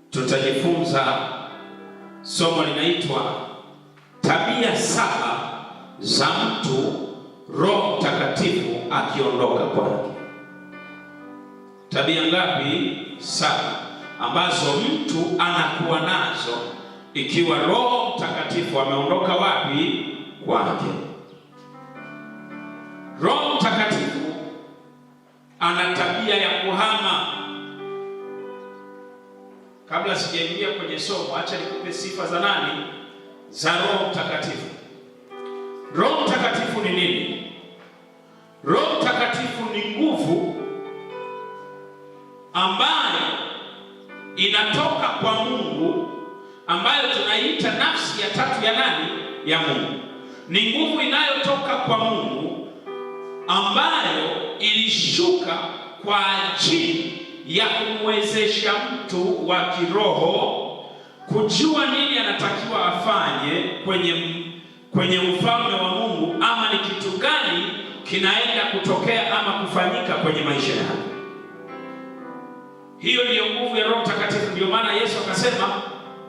tutajifunza somo linaitwa tabia 7 za mtu Roho Mtakatifu akiondoka kwake. Tabia ngapi? 7 ambazo mtu anakuwa nazo ikiwa Roho Mtakatifu ameondoka wapi? Kwake. Roho Mtakatifu ana tabia ya kuhama. Kabla sijaingia kwenye somo, acha nikupe sifa za nani? Za Roho Mtakatifu. Roho Mtakatifu ni nini? Roho Mtakatifu ni nguvu ambayo inatoka kwa Mungu, ambayo tunaiita nafsi ya tatu ya nani? Ya Mungu. Ni nguvu inayotoka kwa Mungu ambayo ilishuka kwa ajili ya kumwezesha mtu wa kiroho kujua nini anatakiwa afanye kwenye ufalme wa Mungu, ama ni kitu gani kinaenda kutokea ama kufanyika kwenye maisha yake. Hiyo ndiyo nguvu ya Roho Mtakatifu. Ndio maana Yesu akasema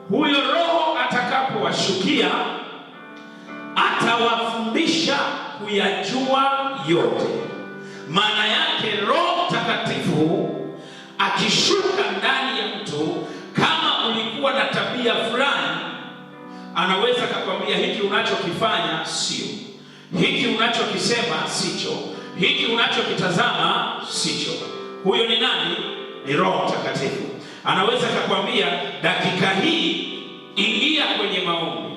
huyo Roho atakapowashukia atawafundisha kuyajua yote. Maana yake Roho Mtakatifu akishuka ndani ya mtu, kama ulikuwa na tabia fulani, anaweza kukwambia hiki unachokifanya sio, hiki unachokisema sicho, hiki unachokitazama sicho. Huyo ni nani? Ni Roho Mtakatifu. Anaweza kukwambia dakika hii ingia kwenye maombi.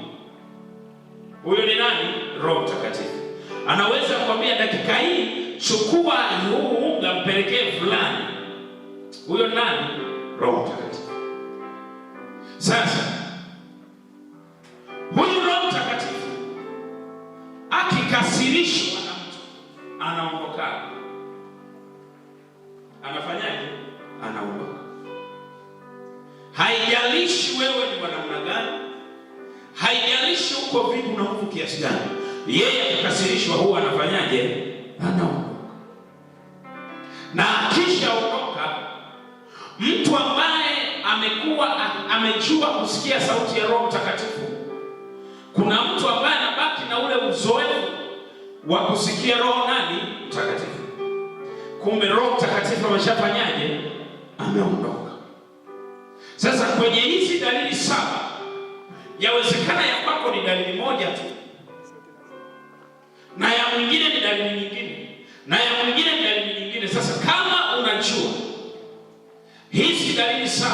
Huyo ni nani? Roho Mtakatifu. Anaweza kukwambia dakika hii chukua huu unga mpelekee fulani. Huyo ni nani? Roho Mtakatifu. Sasa huyu Roho Mtakatifu akikasirishwa na mtu anaondoka. Anafanyaje? Anaondoka. Haijalishi wewe ni wa namna gani, haijalishi uko vipi na nguvu kiasi gani, yeye akikasirishwa huwa anafanyaje? Anaondoka. Na kisha ondoka, mtu ambaye amejua kusikia sauti ya Roho Mtakatifu, kuna mtu ambaye anabaki na ule uzoefu wa kusikia Roho nani? Mtakatifu. Kumbe Roho Mtakatifu ameshafanyaje? Ameondoka. Sasa kwenye hizi dalili 7, yawezekana ya kwako ni dalili moja tu, na ya mwingine ni dalili nyingine, na ya mwingine ni dalili nyingine. Sasa kama unajua hizi dalili 7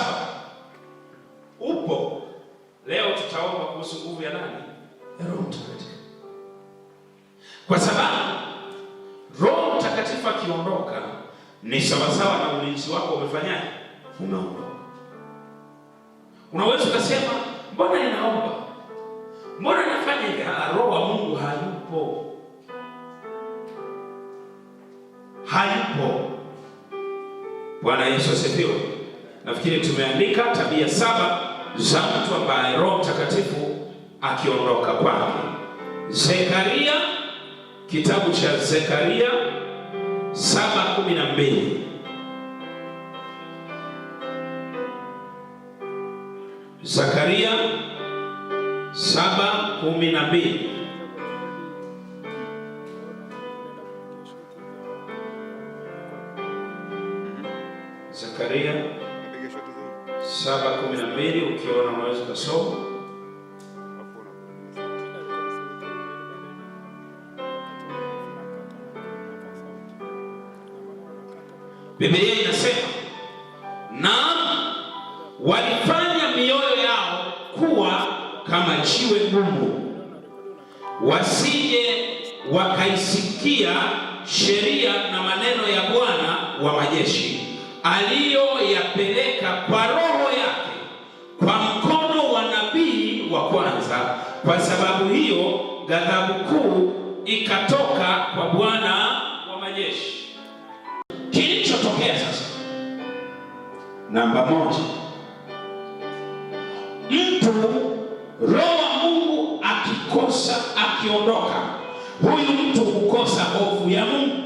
upo, leo tutaomba kuhusu nguvu ya nani? Ya Roho Mtakatifu. Kwa sababu Roho Mtakatifu akiondoka ni sawasawa na ulinzi wako umefanyaje? Umeondoka. Unaweza kusema mbona ninaomba, mbona nafanya hivi? Roho wa Mungu hayupo. Hayupo. Bwana Yesu asifiwe. Nafikiri tumeandika tabia 7 za mtu ambaye Roho Mtakatifu akiondoka kwake. Zekaria, kitabu cha Zekaria 7:12. Zekaria 7:12. Zekaria 7:12, ukiona unaweza kusoma. Biblia inasema, naam, walifanya mioyo yao kuwa kama jiwe gumu, wasije wakaisikia sheria na maneno ya Bwana wa majeshi aliyoyapeleka kwa Roho yake kwa mkono wa nabii wa kwanza. Kwa sababu hiyo ghadhabu kuu ikatoka kwa Bwana wa majeshi. Kilichotokea sasa, namba 1, mtu Roho wa Mungu akikosa, akiondoka, huyu mtu hukosa hofu ya Mungu.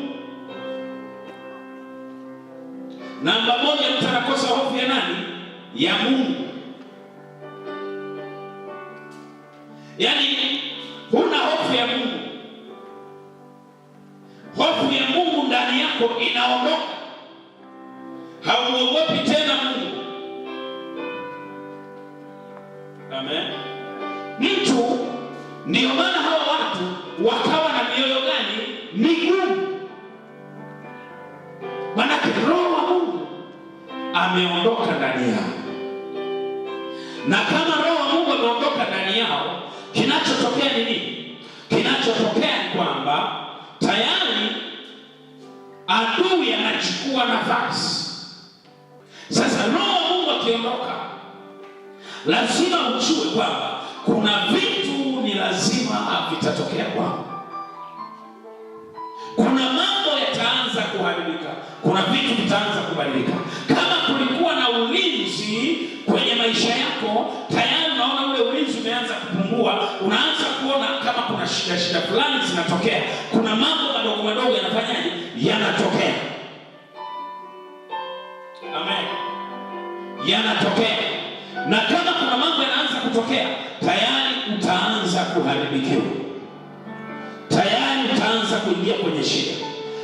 Namba 1, mtu anakosa hofu ya nani? Ya Mungu. Yaani huna hofu ya Mungu. Hofu ya Mungu ndani yako inaondoka. Hauogopi tena Mungu. Amen. Mtu, ndio maana hawa watu wakawa na mioyo gani? Migumu. Maana Roho wa Mungu ameondoka ndani yao. Na kama Roho wa Mungu ameondoka ndani yao, kinachotokea ni nini? Kinachotokea ni kwamba tayari adui anachukua nafasi. Sasa Roho wa Mungu akiondoka, lazima ujue kwamba kuna vitu ni lazima vitatokea kwako. Kuna mambo yataanza kuharibika, kuna vitu vitaanza kubadilika. Kama kulikuwa na ulinzi kwenye maisha yako, tayari unaona ule ulinzi umeanza kupungua. Unaanza kuona kama kuna shida fulani zinatokea. Kuna mambo madogo madogo yanafanyaje? Yanatokea. Amen. Yanatokea. Na kama kuna mambo yanaanza kutokea, tayari utaanza kuharibikiwa. Tayari utaanza kuingia kwenye shida.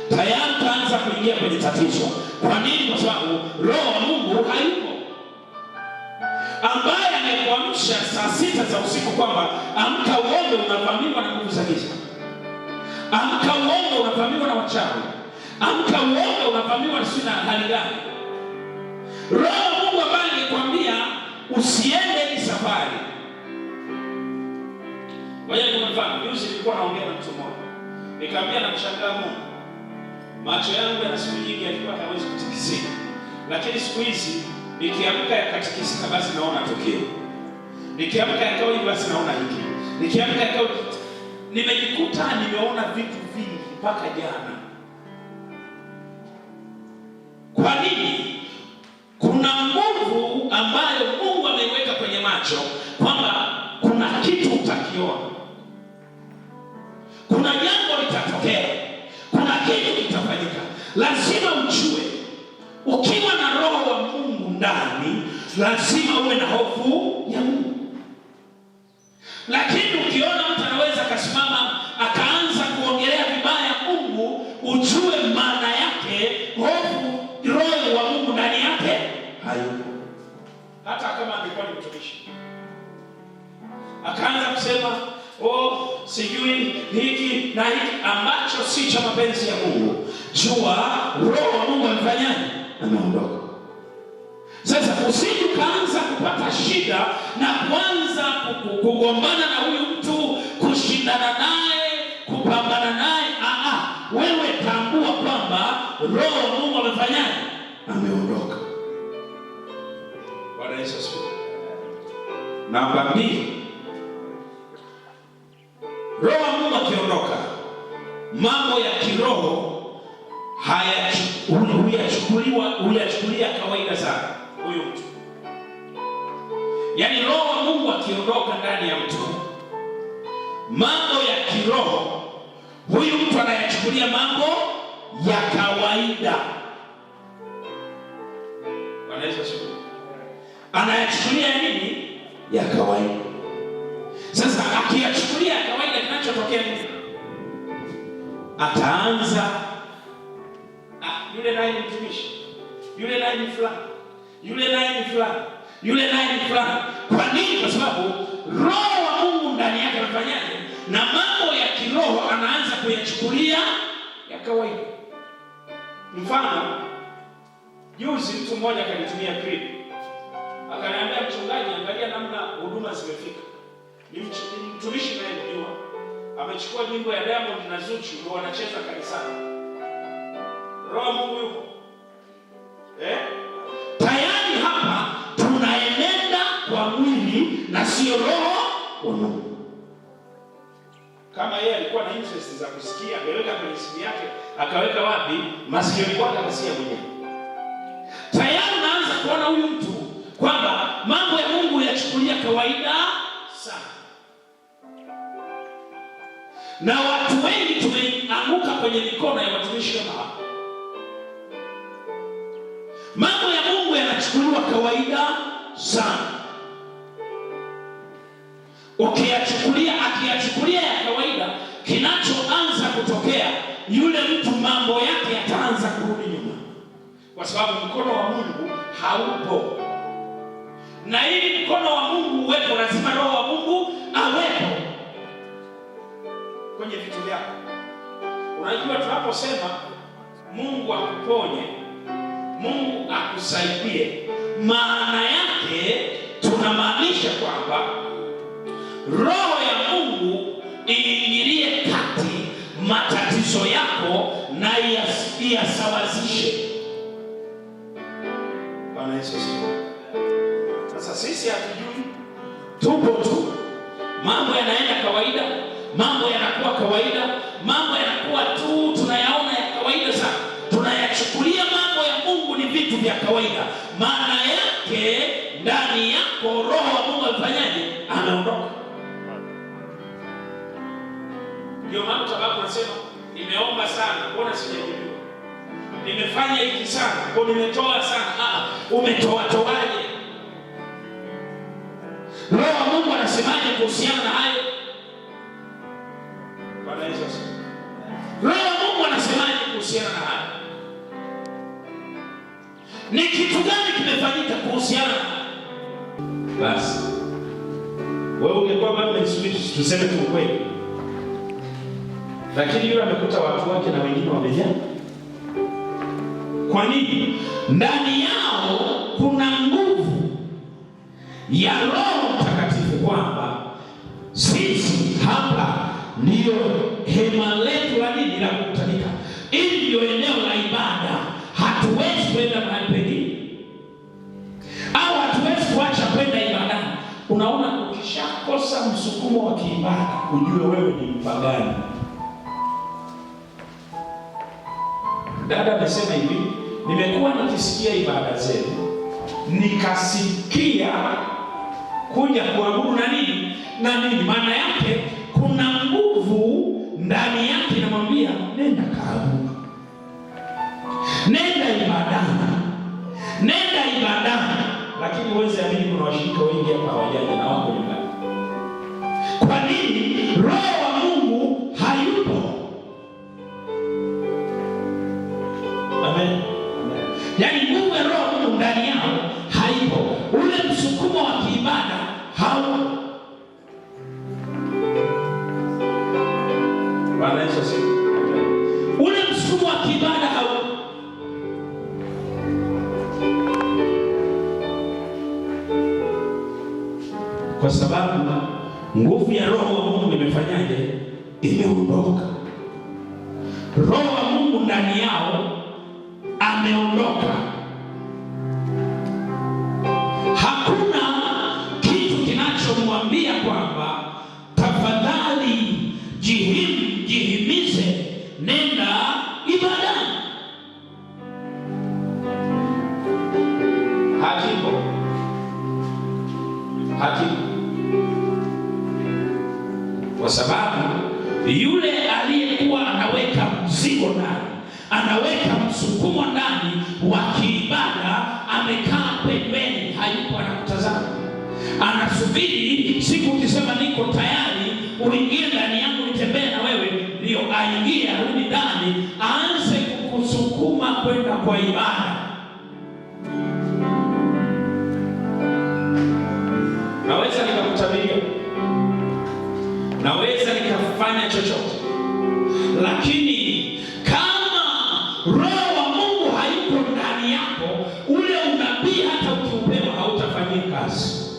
Tayari utaanza kuingia kwenye tatizo. Kwa nini? Kwa sababu Roho wa Mungu hayupo. Ambaye amekuamsha saa 6 za usiku kwamba amka uombe, unavamiwa na nguvu za giza. Amka uombe, unavamiwa na wachawi. Amka uombe, unavamiwa na hali gani? Roho wa Mungu ambaye angekwambia usiende hii safari. Ngoja nikwambie, juzi nilikuwa naongea na mtu mmoja. Nikamwambia namshangaa Mungu. Macho yangu yana siku nyingi yalikuwa hawezi kutikisika. Lakini siku hizi nikiamka yakatikisika, basi naona tokeo. Nikiamka yakao hivi, basi naona hiki. Nikiamka yakao, nimejikuta nimeona vitu vingi mpaka jana. Kwa nini? Kuna nguvu ambayo Mungu ameiweka kwenye macho kwamba kuna kitu utakiona. Kuna jambo litatokea. Kuna kitu kitafanyika. Lazima ujue, ukiwa na Roho wa Mungu ndani, lazima uwe na hofu ya Mungu. Lakini ukiona mtu anaweza kasimama akaanza kuongelea vibaya Mungu, ujue maana yake hofu, Roho wa Mungu ndani yake hayupo. Hata kama angekuwa ni mtumishi, akaanza kusema sijui hiki na hiki ambacho si cha mapenzi ya Mungu, jua Roho wa Mungu amefanyaje? Ameondoka. Sasa usije ukaanza kupata shida na kuanza kugombana na huyu mtu, kushindana naye, kupambana naye. Wewe tambua kwamba Roho wa Mungu amefanyaje? Ameondoka. Bwana Yesu asifiwe. Namba 2, Roho wa Mungu akiondoka, mambo ya kiroho huyachukulia kawaida sana huyu mtu. Yaani Roho wa Mungu akiondoka ndani ya mtu, mambo ya kiroho huyu mtu anayachukulia mambo ya kawaida. Bwana Yesu asifiwe. Anayachukulia nini? Ya kawaida. Sasa akiyachukulia ya kawaida, kinachotokea nini? Ataanza yule naye ni mtumishi, yule naye ni fulani, yule naye ni fulani, yule naye ni fulani. Kwa nini? Kwa sababu Roho wa Mungu ndani yake anafanyaje? Na mambo ya kiroho anaanza kuyachukulia ya kawaida. Mfano, juzi mtu mmoja akanitumia clip. Akaniambia, mchungaji, angalia namna huduma zimefika. Ni mtumishi naye mjua. Amechukua nyimbo ya Diamond na Zuchu ndio wanacheza kanisani. Roho Mungu yupo. Tayari hapa tunaenenda kwa mwili na sio Roho wa Mungu. Kama yeye alikuwa na interest za kusikia, ameweka kwenye simu yake, akaweka wapi? Masikioni kwake, akasikia mwenyewe. Tayari unaanza kuona huyu mtu kwamba mambo ya Mungu yachukulia kawaida sana. Na watu wengi tumeanguka kwenye mikono ya watumishi kama hapa. Mambo ya Mungu yanachukuliwa kawaida sana. Ukiyachukulia kurudi nyuma, kwa sababu mkono wa Mungu haupo. Na ili mkono wa Mungu uwepo, lazima Roho wa Mungu awepo kwenye vitu vyako. Unajua, tunaposema Mungu akuponye, Mungu akusaidie, maana yake tunamaanisha kwamba Roho ya Mungu iingilie kati matatizo yako na iyasawazishe. Bwana Yesu asifiwe. Sasa sisi hatujui, tupo tu, mambo yanaenda kawaida, mambo yanakuwa kawaida, mambo yanakuwa tu tunayaona ya kawaida sana, tunayachukulia mambo ya Mungu ni vitu vya kawaida. Maana yake ndani yako Roho wa Mungu amefanyaje? Ameondoka. Ndio maana sababu nasema nimeomba sana, mbona sijajibiwa? Nimefanya hiki sana, mbona nimetoa sana? Umetoa toaje? Roho wa Mungu anasemaje kuhusiana na hayo? Bwana Yesu asifiwe. Roho wa Mungu anasemaje kuhusiana na hayo? Ni kitu gani kimefanyika kuhusiana na hayo? Basi wewe ungekuwa bado unasubiri tuseme tu ukweli, lakini yule amekuta watu wake na wengine wamejaa. Kwa nini? Ndani yao kuna nguvu ya Roho Mtakatifu, kwamba sisi hapa ndio hema letu la nini, la kukutanika. Ili ndio eneo la ibada. Hatuwezi kwenda mahali pengine, au hatuwezi kuacha kwenda ibadani. Unaona, ukishakosa msukumo wa kiibada, ujue wewe ni mpagani. Dada amesema hivi, nimekuwa nikisikia ibada zenu, nikasikia kuja kuabudu na nini na nini. Maana yake kuna nguvu ndani yake inamwambia nenda kaabudu, nenda ibadani, nenda ibadani. Lakini uweze amini, kuna washirika wengi hapa hawajaja na wako nyumbani. Kwa nini? Roho wa Mungu hayupo. Amen. Yaani nguvu ya Roho wa Mungu ndani yao haipo. Ule msukumo wa kiibada haupo. Bwana Yesu asifiwe. Ule msukumo wa kiibada haupo. Kwa sababu nguvu ya Roho wa Mungu imefanyaje? Imeondoka. Roho wa Mungu ndani yao ameondoka. Hakuna kitu kinachomwambia kwamba tafadhali jihimize, nenda ibadani. Hakipo. Kwa sababu yule aliyekuwa anaweka mzigo ndani, anaweka msukumo ndani wa kiibada, amekaa pembeni, hayupo anakutazama. Anasubiri siku ukisema niko tayari, uingie ndani yangu, nitembee na wewe, ndio aingie, arudi ndani, aanze kukusukuma kwenda kwa ibada. Naweza nikakutabiria, naweza nikafanya chochote, lakini kama Roho wa Mungu hayupo ndani yako, ule unabii hata ukiupewa hautafanyia kazi.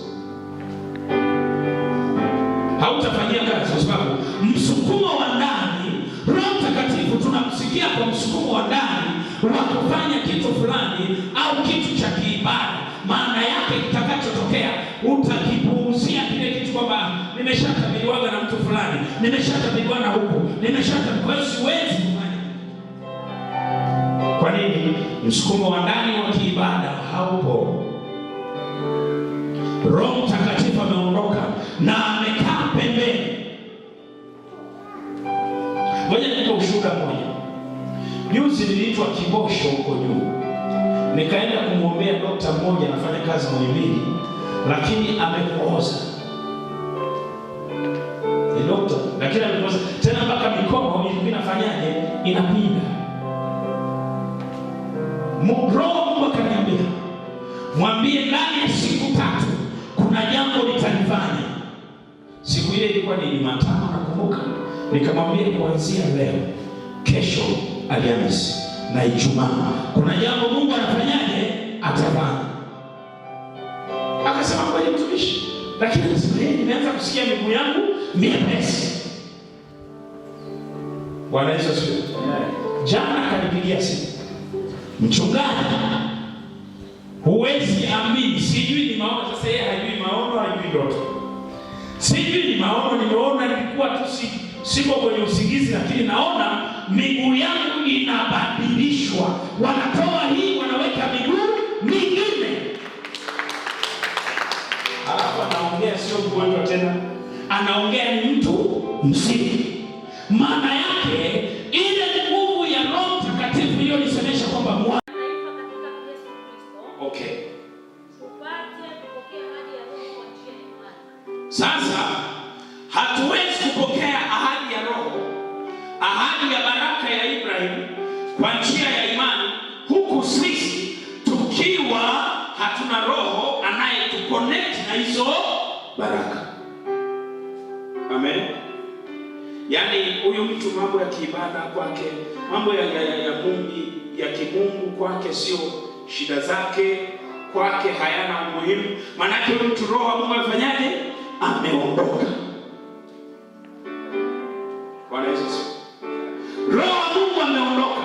Hautafanyia kazi kwa sababu msukumo wa ndani, Roho Mtakatifu tunamsikia kwa msukumo wa ndani wa kufanya kitu fulani au kitu cha kiibada. Maana yake kitakachotokea, utakipuuzia kile kitu kwamba nimeshatabiriwa na mtu fulani, nimeshatabiriwa na huko, kwa hiyo siwezi kufanya. Kwa nini? Msukumo wa ndani wa kiibada haupo. Roho Mtakatifu ameondoka na amekaa pembeni. Ngoja nitoe ushuhuda mmoja. Juzi niliitwa Kibosho huko juu. Nikaenda kumwombea dokta mmoja anafanya kazi Muhimbili, lakini amepooza. Ni dokta, lakini amepooza. Tena mpaka mikono ilikuwa inafanyaje? Inapinda. Roho Mungu akaniambia, mwambie ndani ya siku 3 kuna jambo nitalifanya. Siku ile ilikuwa ni Jumatano nakumbuka. Nikamwambia kuanzia leo, kesho Alhamisi na Ijumaa kuna jambo Mungu anafanyaje atafanya. Akasema kweli mtumishi, lakini nimeanza kusikia miguu yangu miepesi. Bwana Yesu asifiwe. Jana akanipigia simu, mchungaji, huwezi amini, sijui ni maono. Sasa yeye hajui maono, hajui ndoto. Sijui ni maono, nimeona nilikuwa tu siko kwenye usingizi, lakini naona miguu yangu inabadilishwa. Wanatoa hii wanaweka miguu mingine. Alafu anaongea sio mgonjwa tena, anaongea ni mtu mzima. Maana yake ile nguvu ya Roho Mtakatifu hiyo nisemesha kwamba mwana okay. Sasa hatuwezi kupokea ahadi ya Roho, ahadi ya baraka ya Ibrahim kwa njia ya imani, huku sisi tukiwa hatuna Roho anayetuconnect na hizo baraka. Amen. Yaani huyu mtu mambo ya kiibada kwake, mambo ya Mungu ya kimungu kwake sio shida zake, kwake hayana umuhimu. Maana huyu mtu Roho wa Mungu amefanyaje? Ameondoka. Bwana Yesu. Roho wa Mungu ameondoka.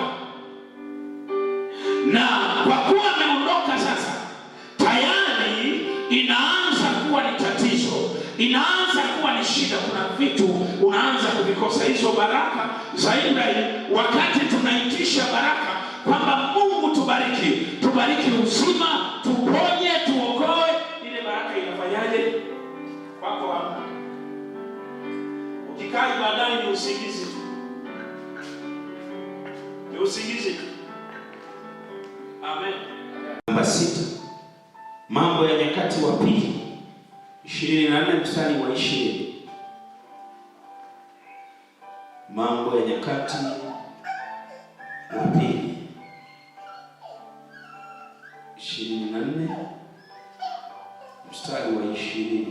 Na kwa kuwa ameondoka sasa, tayari inaanza kuwa ni tatizo. Inaanza kuwa ni shida. Kuna vitu unaanza kuvikosa. Hizo baraka za Ibrahim, wakati tunaitisha baraka kwamba Mungu tubariki, tubariki uzima, tuponye, tuokoe, ile baraka inafanyaje? Wako hapo. Ukikaa ibadani ni usingizi tu. Ni usingizi tu. Amen. Namba 6. Mambo ya Nyakati wa Pili 24 mstari wa 20. Mambo ya Nyakati wa Pili 24 mstari wa 20.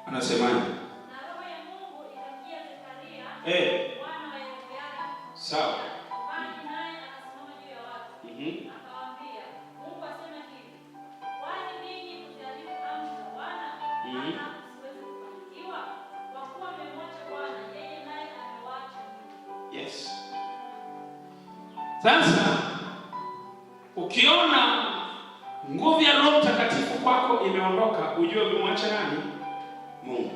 Anasemaje? Na roho ya Mungu ikamjia Zekaria, mwana wa Yehoyada. Sawa. Bali naye akasimama juu ya watu. Akawaambia, Mungu asema hivi, kwani ninyi mtajaribu amri za Bwana, hata msiweze kufanikiwa? Kwa kuwa mmemwacha Bwana, yeye naye amewaacha. Yes. Sasa ukiona nguvu ya Roho Mtakatifu kwako imeondoka, ujue umemwacha nani? Mungu.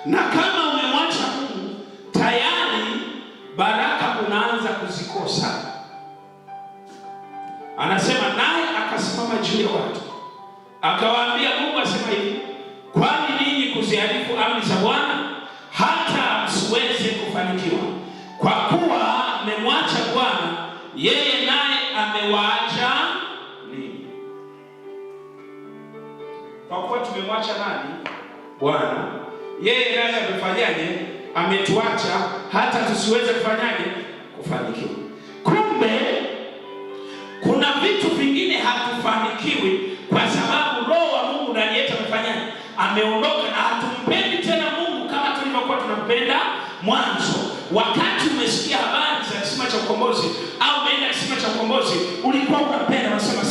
Na kama umemwacha Mungu, tayari baraka unaanza kuzikosa. Anasema naye akasimama juu ya watu, akawaambia, Mungu asema hivi, kwani ninyi kuziharifu amri za Bwana, hata msiweze kufanikiwa? Kwa kuwa mmemwacha Bwana, yeye naye amewaacha ninyi. Kwa kuwa tumemwacha nani? Bwana, yeye naye amefanyaje? Ametuacha hata tusiweze kufanyaje? Kufanikiwa. Kumbe kuna vitu vingine hatufanikiwi kwa sababu Roho wa Mungu ndani yetu amefanyaje? Ameondoka, na hatumpendi tena Mungu kama tulivyokuwa tunampenda mwanzo. Wakati umesikia habari za kisima cha ukombozi au umeenda kisima cha ukombozi, ulikuwa unapenda, unasema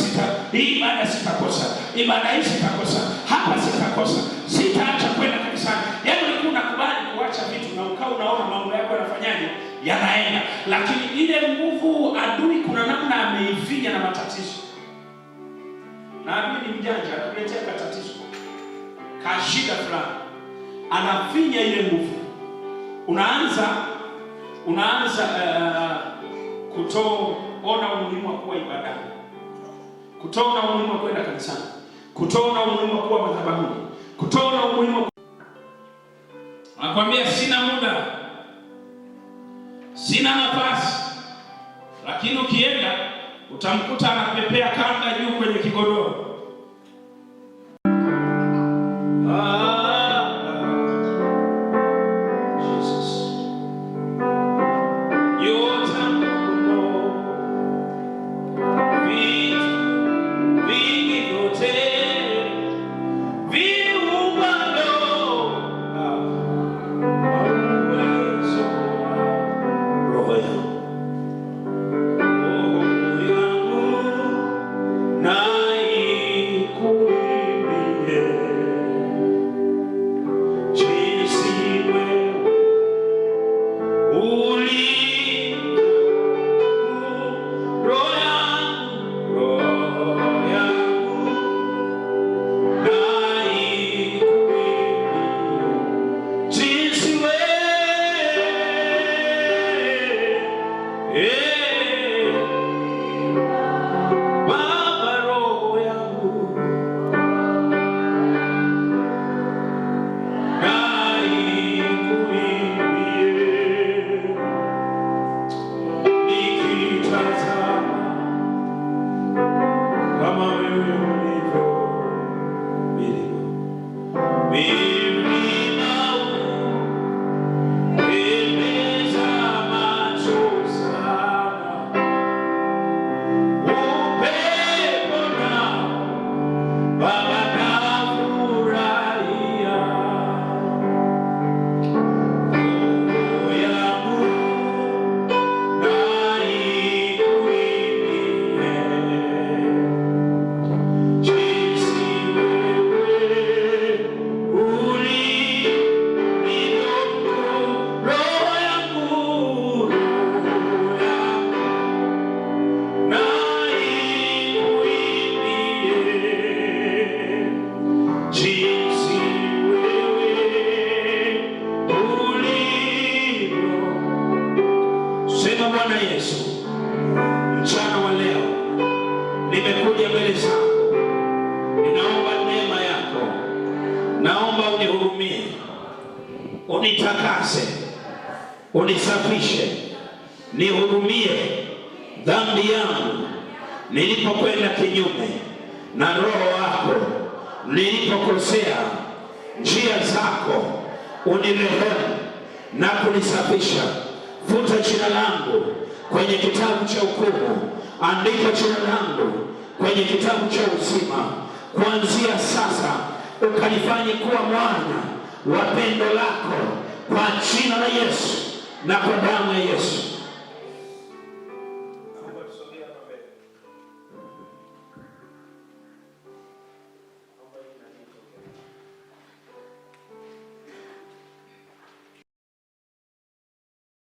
hii ibada sitakosa, ibada hii sitakosa, hapa sitakosa, sitaacha kwenda kanisani. Yaani ulikuwa unakubali kuacha vitu na ukao unaona mambo yako yanafanyaje? Yanaenda. Lakini ile nguvu adui kuna namna ameifinya na matatizo. Na adui ni mjanja, anakuletea tatizo, kashida fulani, anafinya ile nguvu. Unaanza kutoona umuhimu wa kuwa ibadani, kutoona umuhimu wa kwenda kanisani, kutoona umuhimu wa kuwa madhabahuni, kutoona umuhimu wa... Anakuambia sina muda, sina nafasi. Lakini ukienda utamkuta anapepea kanga juu kwenye kigodoro. nimekuja mbele zako, ninaomba neema yako, naomba unihurumie, unitakase, unisafishe, nihurumie dhambi yangu nilipokwenda kinyume na Roho wako, nilipokosea njia zako, unirehemu na kunisafisha. Futa jina langu kwenye kitabu cha hukumu, andika jina langu kwenye kitabu cha uzima. Kuanzia sasa ukanifanye kuwa mwana wa pendo lako, kwa jina la Yesu na kwa damu ya Yesu.